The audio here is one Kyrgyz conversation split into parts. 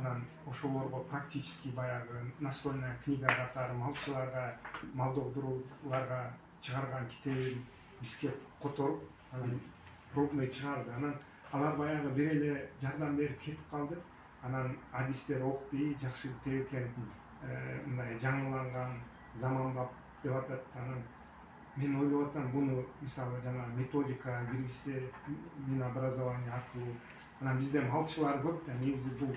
анан ошолорго практически баягы настольная книга катары малчыларга малдоодурууларга чыгарган китебин бизге которуп анан пробный чыгарды. Анан алар баягы бир эле жардам берип кетип калды. Анан адистер окпей жакшы китеп экен, мындай жаңыланган заманбап деп атат. Анан мен ойлоп атам, буну мисалы жана методика киргизсе Минобразование аркылуу, анан бизде малчылар көп да негизи бул.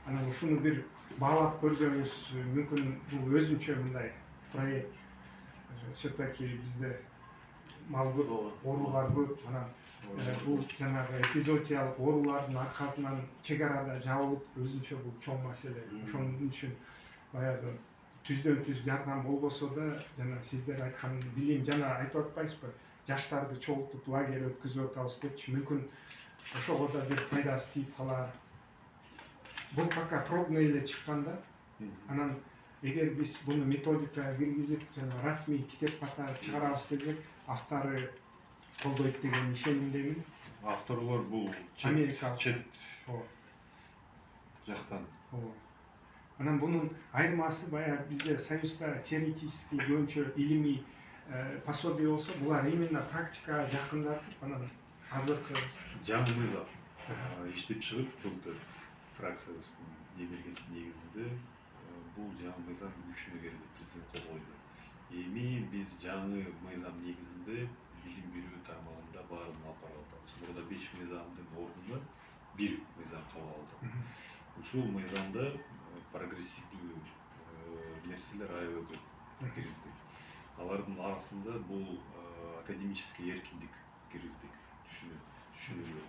Анан ушуну бир баалап көрсөңүз мүмкүн, бул өзүнчө мындай проект. Все-таки бизде мал көп, оорулар көп. Анан бул жанагы эпизоотиялык оорулардын аркасынан чек арада жабылып өзүнчө бул чоң маселе. Ошон үчүн баягы түздөн түз жардам болбосо да, жана сиздер айткан билим, жана айтып атпайсызбы, жаштарды чогултуп лагерь өткөзүп атабыз депчи, мүмкүн ошого да бир пайдасы тийип калар. Бул пока пробный эле чыкканда. Анан эгер биз буну методикага киргизип, жана расмий китеп катары чыгарабыз десек, автору колдойт деген ишенимдемин. Авторлор бул Америкалык, чет жактан. Анан бунун айырмасы баягы бизде Союзда теоретический көбүнчө илимий пособие болсо, булар именно практикага жакындатып, анан азыркы жаңы мыйзам иштеп чыгып, былтыр фракциябыздын немергеси негизинде бул жаңы мыйзам күчүнө кирди, президент кол койду. Эми биз жаңы мыйзам негизинде билим берүү тармагында баарын алып барып атабыз. Мурда 5 мыйзамдын ордуна 1 мыйзам кабыл алды. Ушул мыйзамда прогрессивдүү нерселер аябай көп киргиздик. Алардын арасында бул академический эркиндик киргиздик, түшүнүлгө.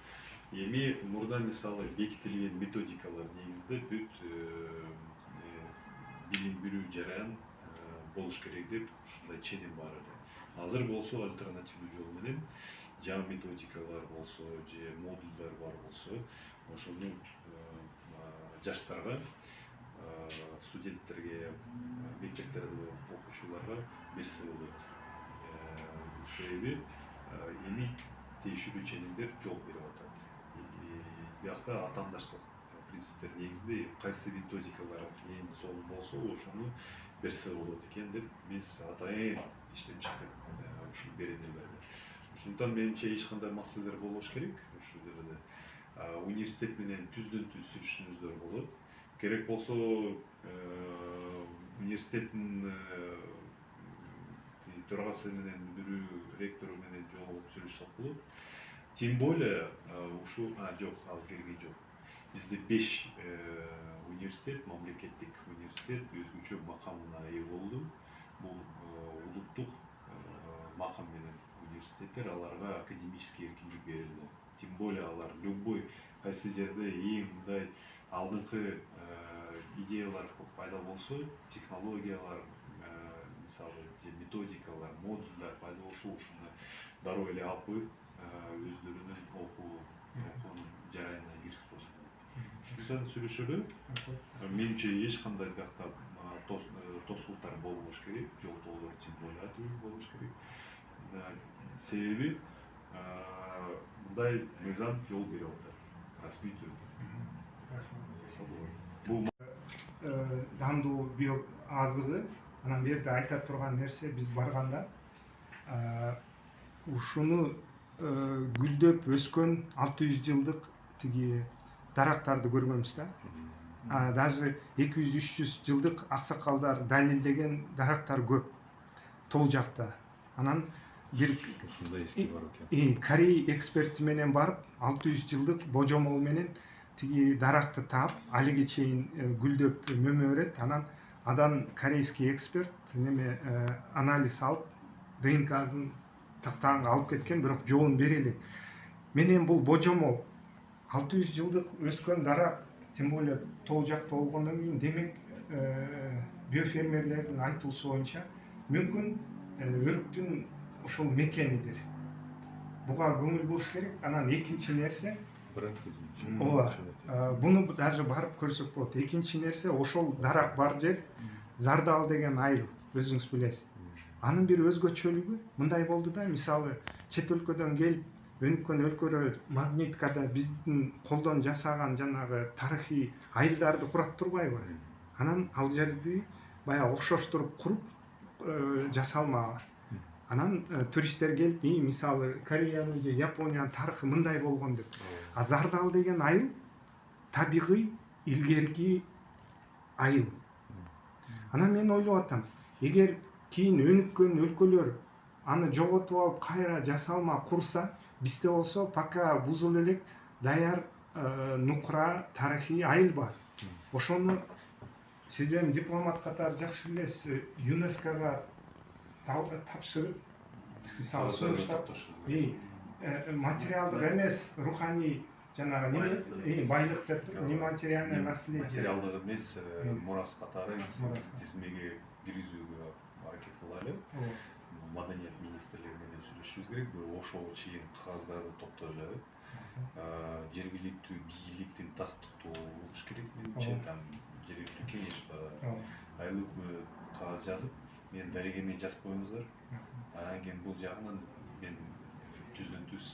Эми мурда мисалы бекитилген методикалар негизинде бүт билим берүү жараян болуш керек деп ушундай ченем бар эле. Азыр болсо альтернативдүү жол менен жаңы методикалар болсо же модулдар бар болсо, ошону жаштарга, студенттерге, мектептерде окуучуларга берсе болот. Себеби эми тийиштүү ченемдер жол берип атат. Биякта атаандаштык принциптер негизинде кайсы методикалар эң сонун болсо, ошону берсе болот экен деп биз атайын иштеп чыктык ушул беренелерди. Ошондуктан менимче эч кандай маселелер болбош керек ушул жерде. Университет менен түздөн түз сүйлөшүңүздөр болот. Керек болсо университеттин төрагасы менен, мүдүрү, ректору менен жолугуп сүйлөшсөк болот. Тем более ушул жок, ал кереги жок. Бизде 5 университет, мамлекеттик университет өзгөчө макамына ээ болду. Бул улуттук макам менен университеттер, аларга академический эркиндик берилди. Тем более алар любой кайсы жерде эң мындай алдыңкы идеялар пайда болсо, технологиялар, мисалы же методикалар, модулдар пайда болсо, ушуну дароо эле алып коюп өздөрүнүн окуунун жараянына киргизип койсо болот. Ушундайдан сүйлөшөлү. Менимче эч кандай биякта тоскоолдуктар болбош керек, жолтоолор тем более болбош керек. Себеби мындай мыйзам жол берип атат, расмий түрдө. Бул дандуу био азыгы, анан берде айта турган нерсе, биз барганда ушуну гүлдөп өскөн 600 жылдык тиги дарактарды көргөнбүз да. Даже 200-300 жылдык аксакалдар далилдеген дарактар көп тоо жакта. Анан бир ушундай эски бар экен. Корей эксперти менен барып 600 жылдык божомол менен тиги даракты таап, алиге чейин гүлдөп мөмө берет. Анан адан корейский эксперт неме анализ алып, ДНК-сын тактаганга алып кеткен, бирок жообун бере элек. Менен бул божомол 600 жылдык өскөн дарак, тем более тоо жакта болгондон кийин, демек биофермерлердин айтуусу боюнча мүмкүн өрүктүн ушул мекенидир. Буга көңүл буруш керек. Анан экинчи нерсе, буну даже барып көрсөк болот. Экинчи нерсе, ошол дарак бар жер Зардал деген айыл, өзүңүз билесиз. Анын бир өзгөчөлүгү мындай болду да, мисалы чет өлкөдөн келип өнүккөн өлкөлөр магниткада биздин колдон жасаган жанагы тарыхый айылдарды курат турбайбы? Анан ал жерди баягы окшоштуруп куруп жасалма. Анан туристтер келип, мисалы Кореянын же Япониянын тарыхы мындай болгон деп. А Зардал деген айыл табигый илгерки айыл. Анан мен ойлоп атам, эгер кийин өнүккөн өлкөлөр аны жоготуп алып кайра жасалма курса, бизде болсо пока бузул элек даяр нукура тарыхый айыл бар. Ошону сиз эми дипломат катары жакшы билесиз, ЮНЕСКОга тапшырып, мисалы сунуштап, материалдык эмес, руханий жанагы неме байлык деп нематериальный наследие. Материалдык эмес, мурас катары тизмеге киргизүүгө аракет кылалы. Маданият министрлиги менен сүйлөшүбүз керек. Бир ошол чейин кагаздарды топтойлу. Жергиликтүү бийликтин тастыктоо болуш керек менимче. Там жергиликтүү кеңеш бар. Айыл өкмөт кагаз жазып, мен дарегеме жазып коюңуздар. Анан кийин бул жагынан мен түздөн түз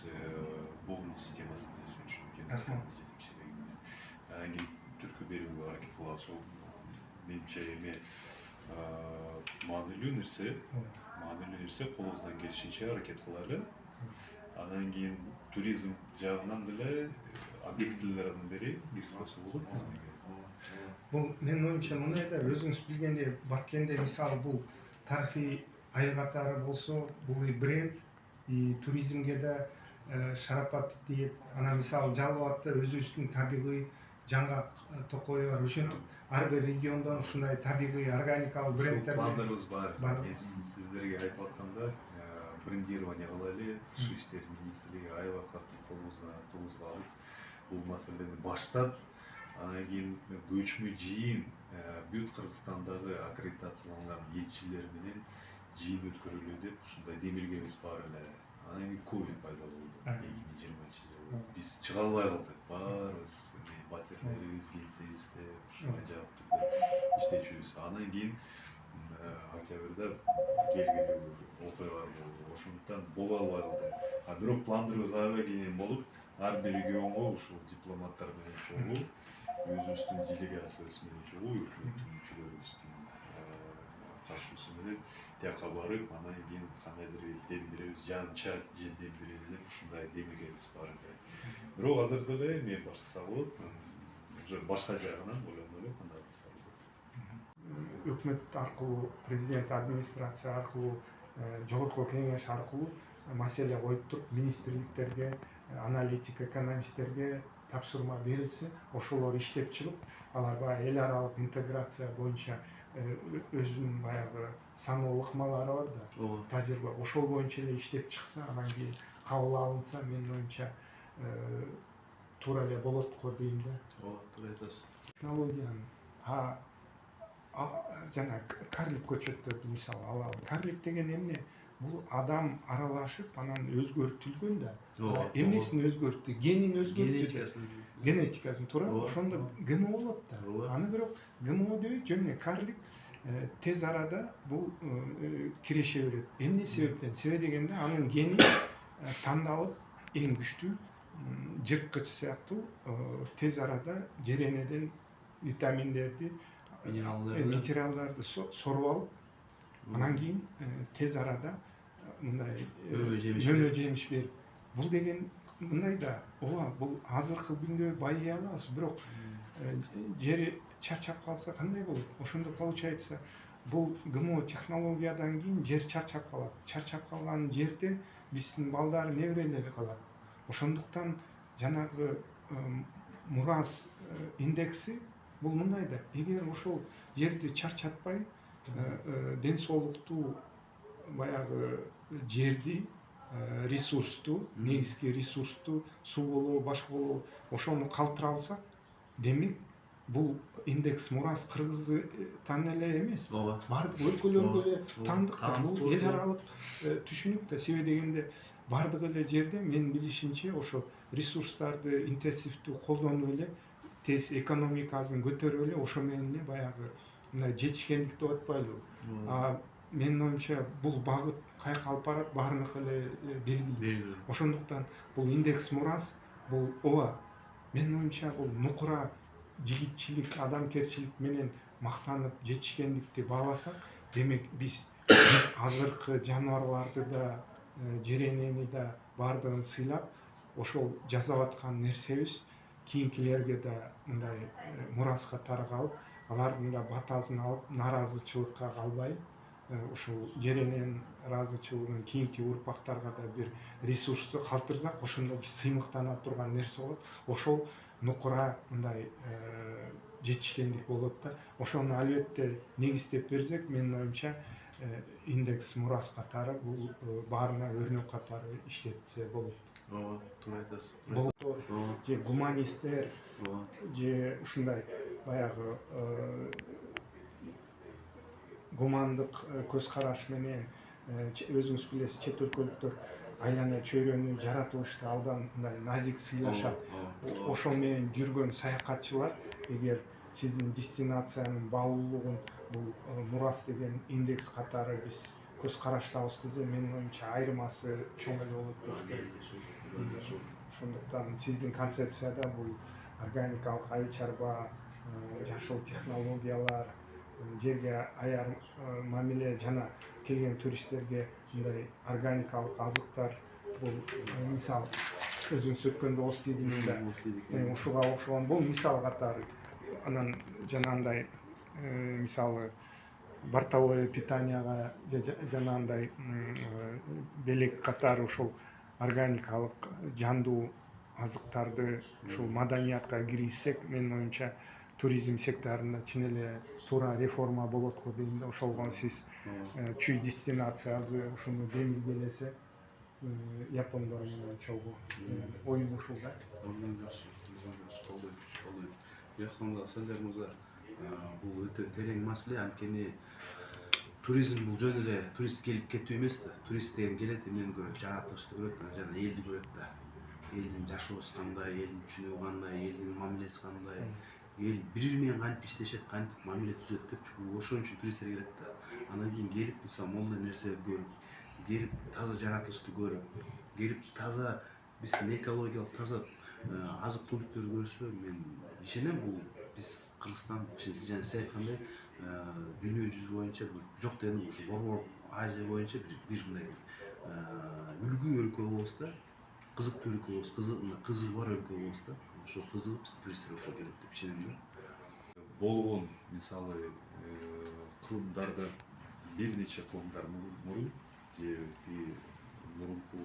буун системасы менен сүйлөшүп анан кийин түркү берүүгө аракет кылабыз. Сол менимче эми маанилүү нерсе колубуздан келишинче аракет кылайлы. Анан кийин туризм жагынан деле объектилердин бири киргизмөсү болот тизмеге. Бул менин оюмча мындай да, өзүңүз билгендей, Баткенде мисалы бул тарыхый айыл катары болсо, бул и бренд, и туризмге да шарапат тиет. Анан мисалы Жалал Абадта өзүбүздүн табигый жаңгак токой бар. Ошентип ар бир региондон ушундай табигый органикалык бренддер пландарыбыз бар. Мен сиздерге айтып атканда брендирование кылайлы, Тышкы иштер министрлиги айбакка колубузга алып бул маселени баштап, анан кийин көчмө жыйын бүт Кыргызстандагы аккредитацияланган элчилер менен жыйын өткөрүлүү деп ушундай демилгебиз бар эле. Анан кийин ковид пайда болду 2020-жылы. Биз чыга албай калдык. Баарыбыз батирлерибиз, кеңсебизде ушундай жаап түрдө иштечүбүз. Анан кийин октябрда келгилүү окуялар болду. Ошондуктан боло албай калды. Бирок пландырыбыз аябай кенен болуп, ар бир регионго ушул дипломаттар менен чогуу, өзүбүздүн делегациябыз менен чогуу, өкмөттүн мүчөлөрүбүздүн катышуусу менен тияка барып, анан кийин кандайдыр дем беребиз, жанча дем беребиз деп ушундай демилгебиз бар экен. Бирок азыр деле эми баштаса болот. Уже башка жагынан ойлоно элек кандай кылса болот. Өкмөт аркылуу, президент администрация аркылуу, жогорку кеңеш аркылуу маселе коюп туруп, министрликтерге, аналитик экономисттерге тапшырма берилсе, ошолор иштеп чыгып, алар баягы эл аралык интеграция боюнча өзүнүн баягы саноо ыкмалары бар да, тажрыйба, ошол боюнча эле иштеп чыкса, анан кийин кабыл алынса, менин оюмча туура эле болот го дейм да. Туура айтасыз. Технологиянын жана карлик көчөттөрдү мисалы алалы. Карлик деген эмне? Бул адам аралашып, анан өзгөртүлгөн да. Эмнесин өзгөрттү? Генин өзгөрттү. Генетикасын туура. Ошондо ГМО болот да. Аны бирок ГМО дебей, жөн эле карлик тез арада бул киреше берет. Эмне себептен? Себеби дегенде анын гени тандалып эң күчтүү жырткыч сыяктуу тез арада жеренеден витаминдерди, минералдарды соруп алып, анан кийин тез арада мындай жемиш берип. Бул деген мындай да, ооба, бул азыркы күндө байый алабыз, бирок жери чарчап калса кандай болот? Ошондо получается, бул ГМО технологиядан кийин жер чарчап калат. Чарчап калган жерде биздин балдар, неберелери калат. Ошондуктан жанагы мурас индекси бул мындай да, эгер ошол жерди чарчатпай, ден соолуктуу баягы жерди, ресурсту, негизги ресурсту, суу болобу, башка болобу, ошону калтыра алсак, демек бул индекс мурас Кыргызстан эле эмес, бардык өлкөлөргө эле таандык да. Бул эл аралык түшүнүк да. Себеби дегенде бардык эле жерде менин билишимче ошо ресурстарды интенсивдүү колдонуп эле, тез экономикасын көтөрүп эле, ошо менен эле баягы мындай жетишкендик деп атпайлыбы? менин оюмча бул багыт каяка алып барат баарыныкы эле белгилүү. Ошондуктан бул индекс мурас бул ооба менин оюмча бул нукура жигитчилик адамгерчилик менен мактанып жетишкендикти бааласак, демек биз азыркы жаныбарларды да жер энени да баардыгын сыйлап ошол жасап аткан нерсебиз кийинкилерге да мындай мурас катары калып, алардын да батасын алып, нааразычылыкка калбай, ушул жер эненин ыраазычылыгын кийинки урпактарга да бир ресурсту калтырсак, ошондо биз сыймыктана турган нерсе болот. Ошол нукура мындай жетишкендик болот да. Ошону албетте негиздеп берсек, менин оюмча индекс мурас катары бул баарына өрнөк катары иштетсе болот. Ооба, туура айтасыз. Бул же гуманисттер же ушундай баягы гумандык көз караш менен өзүңүз билесиз, чет өлкөлүктөр айлана чөйрөнү жаратылышты абдан мындай назик сыйлашат. Ошол менен жүргөн саякатчылар эгер сиздин дестинациянын баалуулугун бул мурас деген индекс катары биз көз караштабыз десе, менин оюмча айырмасы чоң эле болот деп ойлойм. Ошондуктан сиздин концепцияда бул органикалык айыл чарба, жашыл технологиялар, жерге аяр мамиле жана келген туристтерге мындай органикалык азыктар, бул мисалы өзүңүз өткөндө оз тийдиңиз да, ушуга окшогон бул мисал катары. Анан жанагындай мисалы бортовое питанияга жанагындай белек катары ушул органикалык жандуу азыктарды ушул маданиятка киргизсек, менин оюмча туризм секторунда чын эле туура реформа болот го дейм да. Ошолго сиз чүй дестинациясы ушуну демилгелесе, япондор менен чогуу оюм ушул да. Жакшы, колдойт. Бияктан Санжар мырза, бул өтө терең маселе, анткени туризм бул жөн эле турист келип кетүү эмес да. Турист деген келет, эмнени көрөт? Жаратылышты көрөт, жана элди көрөт да. Элдин жашоосу кандай, элдин түшүнүгү кандай, элдин мамилеси кандай, эл бири менен кантип иштешет, кантип мамиле түзөт деп ошон үчүн туристтер келет да. Анан кийин келип, мисалы, моундай нерселерди көрүп, келип таза жаратылышты көрүп, келип таза биздин экологиялык таза азык түлүктөрдү көрсө, мен ишенем, бул биз Кыргызстан, сиз айткандай, дүйнө жүзү боюнча жок дегенде ушу Борбор Азия боюнча бир мындай үлгү өлкө болобуз да, кызыктуу өлкө болобуз, кызыгы бар өлкө болобуз да. Ошо кызыгып биз туристтер ошо келет деп ишенем да. Болгон мисалы кылымдарда бир нече кылымдар мурун же тиги мурунку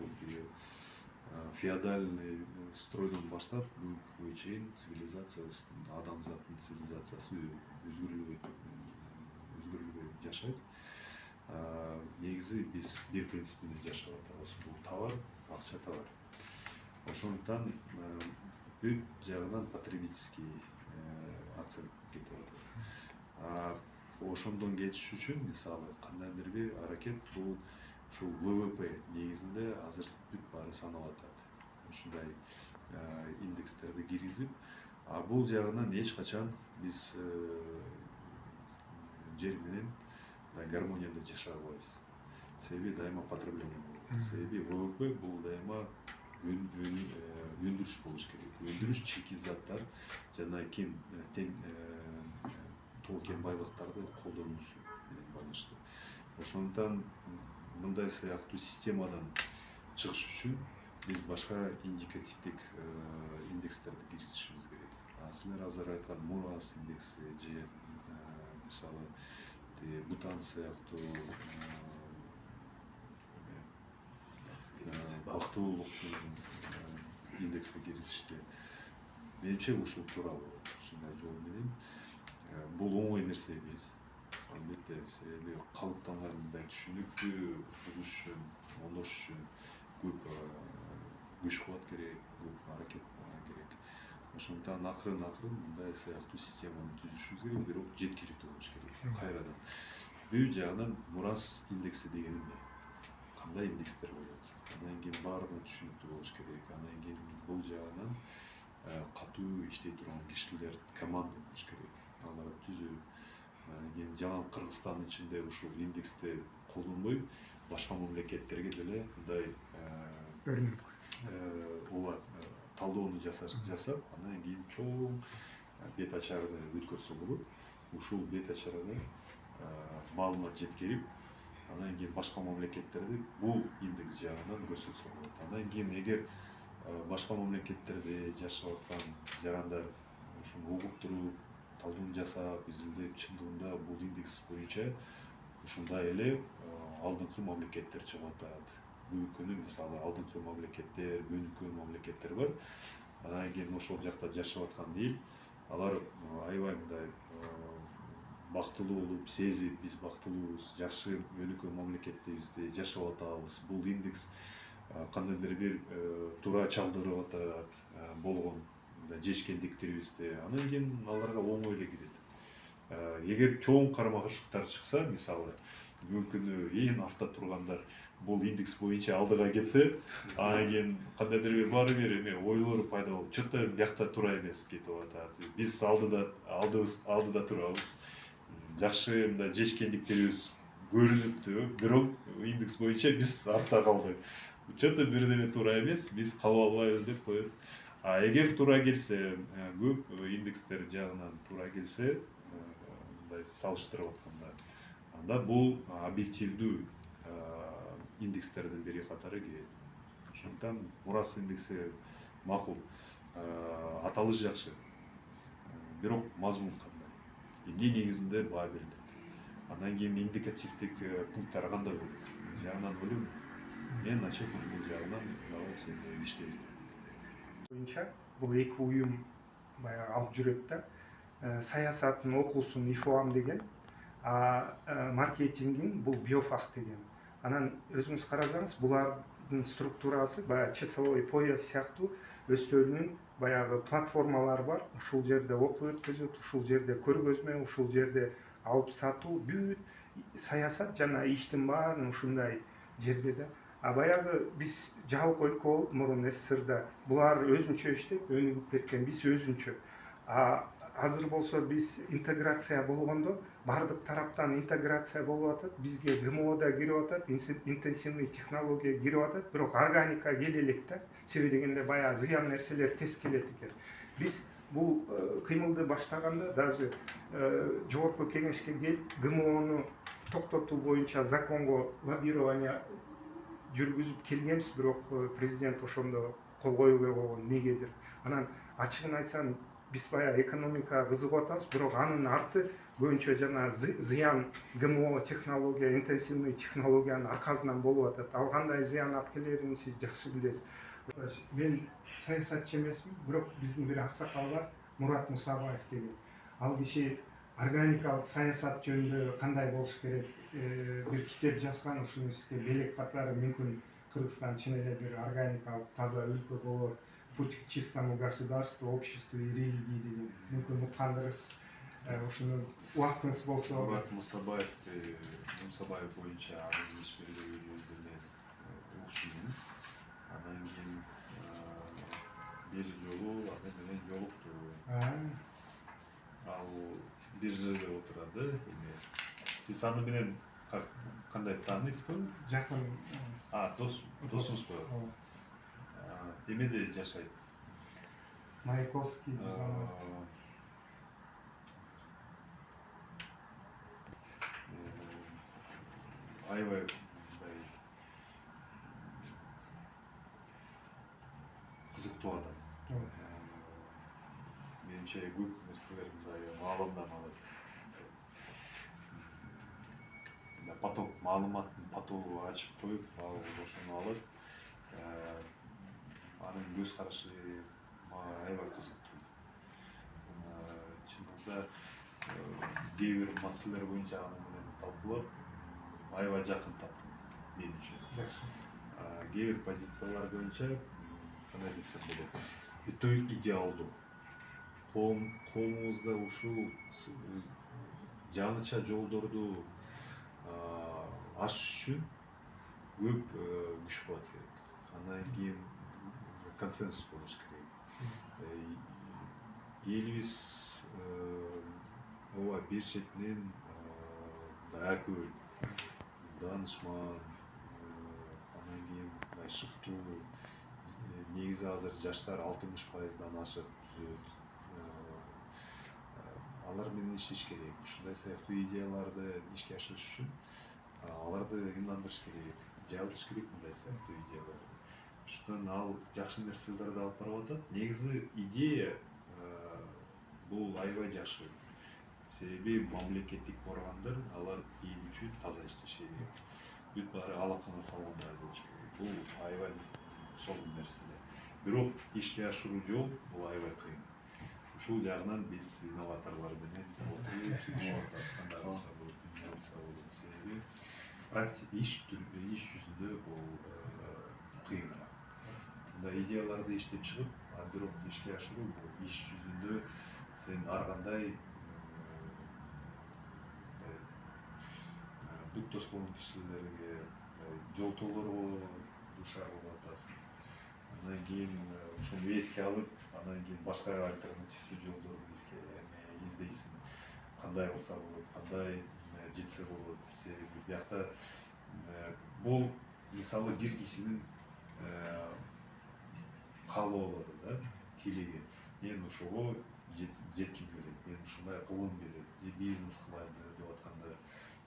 феодальный стройдон баштап бүгүнкү чейин цивилизациябыз, адамзаттын цивилизациясы өзгөрүлбөй жашайт. Негизи биз бир принцип менен жашап атабыз. Бул товар, акча, товар. Ошондуктан бүт жагынан потребительский акцент кетип атат. Ошондон кетиш үчүн мисалы кандайдыр бир аракет, бул ушул ВВП негизинде азыр бүт баары саналып атат. Ушундай индекстерди киргизип, бул жагынан эч качан биз жер менен гармонияда жашай албайбыз. Себеби дайыма потребление болот. Себеби ВВП бул дайыма өндүрүш болуш керек. Өндүрүш чийки заттар жана тоо кен байлыктарды колдонуусу менен байланыштуу. Ошондуктан мындай сыяктуу системадан чыгыш үчүн биз башка индикативдик индекстерди киргизишибиз керек. Силер азыр айткан мурас индекси же мисалы Бутан сыяктуу бактылуулуктун индексти киргизишти. Менимче ушул туура болот. Ушундай жол менен бул оңой нерсе эмес. Албетте, себеби калыптанган мындай түшүнүктү бузуш үчүн, оңдош үчүн көп күч кубат керек, көп аракет керек. Ошондуктан акырын мындай сыяктуу системаны түзүшүбүз керек, бирок жеткиликтүү болуш керек. Кайрадан бул жагынан мурас индекси деген эмне? Кандай индекстер болот? Андан кийин баардыгы түшүнүктүү болуш керек. Андан кийин бул жагынан катуу иштей турган кишилер, команда болуш керек. Аларды түзүп, анан кийин жаңы Кыргызстандын ичинде ушул индексти колдонбой башка мамлекеттерге деле мындай Өрнөк. ооба талдоону жасап андан кийин чоң бет ачарды өткөрсө болот. Ушул бет ачарда маалымат жеткирип андан кийин башка мамлекеттерди бул индекс жагынан көрсөтсө болот. Андан кийин эгер башка мамлекеттерде жашап аткан жарандар ушуну угуп туруп талдоону жасап изилдеп чындыгында бул индекс боюнча ушундай эле алдыңкы мамлекеттер чыгып атат. Бүгүнкү мисалы алдыңкы мамлекеттер, өнүккөн мамлекеттер бар. Андан кийин ошол жакта жашап аткан эл алар аябай мындай бактылуу болуп сезип, биз бактылуубуз, жакшы өнүккөн мамлекетибизде жашап атабыз. Бул индекс кандайдыр бир туура чалдырып атат болгон жешкендиктерибизди. Андан кийин аларга оңой эле кирет. Эгер чоң карама-каршылыктар чыкса, мисалы бүгүнкү күнү эң артта тургандар бул индекс боюнча алдыга кетсе, анан кийин кандайдыр бир баары бир эме ойлор пайда болуп, чөтө биякта туура эмес кетип атат. Биз алдыда турабыз. Жакшы мындай жешкендиктерибиз көрүнүптү, бирок индекс боюнча биз артта калдык. Чөтө бирдеме туура эмес, биз калып албайбыз деп коет. Эгер туура келсе, көп индекстер жагынан туура келсе, мындай салыштырып атканда, анда бул объективдүү индекстердин бири катары кирет. Ошондуктан Мурас индекси макул, аталыш жакшы, бирок мазмун кандай, эмне негизинде баа берилет. Андан кийин индикативдик пункттар кандай болот жагынан ойлойм. Мен ачыкмын бул жагынан, давайте иштейли. Боюнча бул эки уюм баягы алып жүрөт да. Саясаттын окуусун ИФОАМ деген, маркетингин бул биофах деген. Анан өзүңүз карасаңыз, булардын структурасы баягы часовой пояс сыяктуу өздөрүнүн баягы платформалары бар. Ушул жерде окуу өткөзөт, ушул жерде көргөзмө, ушул жерде алып сатуу, бүт саясат жана иштин баарын ушундай жерде да. Баягы биз жабык өлкө болуп мурун СССРда булар өзүнчө иштеп өнүгүп кеткен, биз өзүнчө. Азыр болсо биз интеграция болгондо бардык тараптан интеграция болуп атат, бизге ГМО да кирип атат, интенсивный технология кирип атат, бирок органика келе элек да. Себеби дегенде баягы зыян нерселер тез келет экен. Биз бул кыймылды баштаганда даже жогорку кеңешке келип ГМОну токтотуу боюнча законго лоббирование жүргүзүп келгенбиз, бирок президент ошондо кол коюбай койгон эмнегедир. Анан ачыгын айтсам, биз баягы экономикага кызыгып атабыз, бирок анын арты көбүнчө жана зыян ГМО технология, интенсивный технологиянын аркасынан болуп атат. Ал кандай зыян алып келерин сиз жакшы билесиз. Мен саясатчы эмесмин, бирок биздин бир аксакал бар, Мурат Мусабаев деген. Ал киши органикалык саясат жөнүндө кандай болуш керек бир китеп жазган, ушуну сизге белек катары мүмкүн Кыргызстан чын эле бир органикалык таза өлкө болот. Путь к чистому государству, обществу и религии деген. Мүмкүн уккандырсыз. Ушуну убактыңыз болсо. Мурат Мусабаев боюнча анын иш берүүгө жөнүндө укчумун. Андан кийин бир жолу аны менен жолукту. Ал бир жерде отурат. Сиз аны менен кандай тааныйсызбы? Жакын. Досуңузбу? Эмеде жашайт? Маяковский жазган. Аябай кызыктуу адам. Менимче көп нерселер мындай маалымдан алат. Поток маалыматтын потогу ачып коюп, ошону алат. Анын көз карашы аябай кызыктуу. Чындыгында кээ бир маселелер боюнча аны менен талкуулап, аябай жакын таптым мен үчүн. Жакшы. Кээ бир позициялар боюнча кандай десем болот, өтө идеалдуу. Коомубузда ушул жаңыча жолдорду ашыш үчүн көп күч кубат керек. Андан кийин консенсус болуш керек. Элибиз ооба бир четинен дакөл, данышман, анан кийин мындай шыктуу, негизи азыр жаштар 60%дан ашык түзөт. Алар менен иштеш керек. Ушундай сыяктуу идеяларды ишке ашырыш үчүн аларды ымдандырыш керек, жайылтыш керек мындай сыяктуу идеяларды. Ошондон ал жакшы нерселерди алып барып атат. Негизи идея бул аябай жакшы. Себеби мамлекеттик органдар алар эл үчүн таза иштеши керек. Бүт баары алакана салгандай болуш керек. Бул аябай сонун нерсе. Бирок ишке ашыруу жол бул аябай кыйын. Ушул жагынан биз инноваторлор менен кандай кылса болот, себеби практик иш жүзүндө бул кыйыныраак. Мындай идеяларды иштеп чыгып, бирок ишке ашыруу бул иш жүзүндө сен ар кандай бүт тоскоон кишилерге жолтоолорго дуушар болуп атасың. Андан кийин ошону эске алып, андан кийин башка альтернативдүү жолдорду издейсиң. Кандай кылса болот, кандай жетсе болот. Себеби биякта бул мисалы бир кишинин каалоолору да, тилеги. Мен ошого жетким келет, мен ушундай кылгым келет, же бизнес кылайын деп аткандар,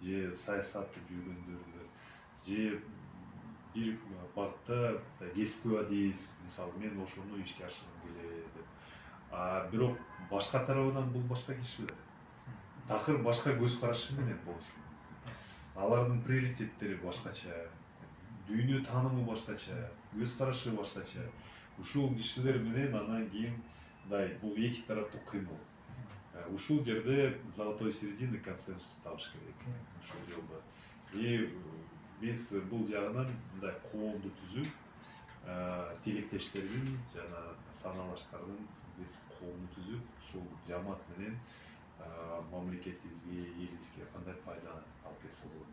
же саясатты жүргөндөр, же бир багытта кесипкөй адис, мисалы мен ошону ишке ашыргым келет деп. Бирок башка тарабынан бул башка кишилер. Такыр башка көз карашы менен болушу. Алардын приоритеттери башкача, дүйнө таанымы башкача, көз карашы башкача. Ушул кишилер менен анан кийин бул эки тараптуу кыймыл. Ушул жерде золотой середина, консенсус табыш керек. Ушул жолдо. Биз бул жагынан мындай коомду түзүп, тилектештердин жана санаалаштардын бир коомун түзүп, ушул жамаат менен мамлекетибизге, элибизге кандай пайда алып келсе болот,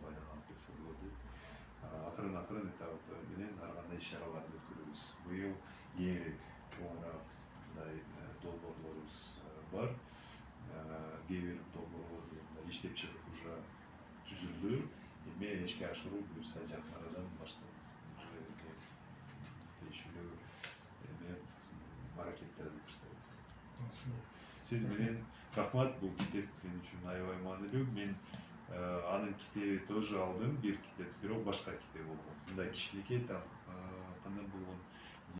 деп акырын этап менен ар кандай иш-чараларды өткөрөбүз. Быйыл кеңирээк, чоңураак мындай долбоорлорубуз бар. Кээ бир долбоорлор иштеп чыгып уже түзүлдү. Эми ишке ашыруу буюрса жакын арадан башталат. Тиешелүү аракеттерди баштайбыз. Сиз менен рахмат, бул китеп мен үчүн аябай маанилүү. Мен анын китеби тоже алдым, бир китеп, бирок башка китеп болгон. Мындай кичинекей, там кандай болгон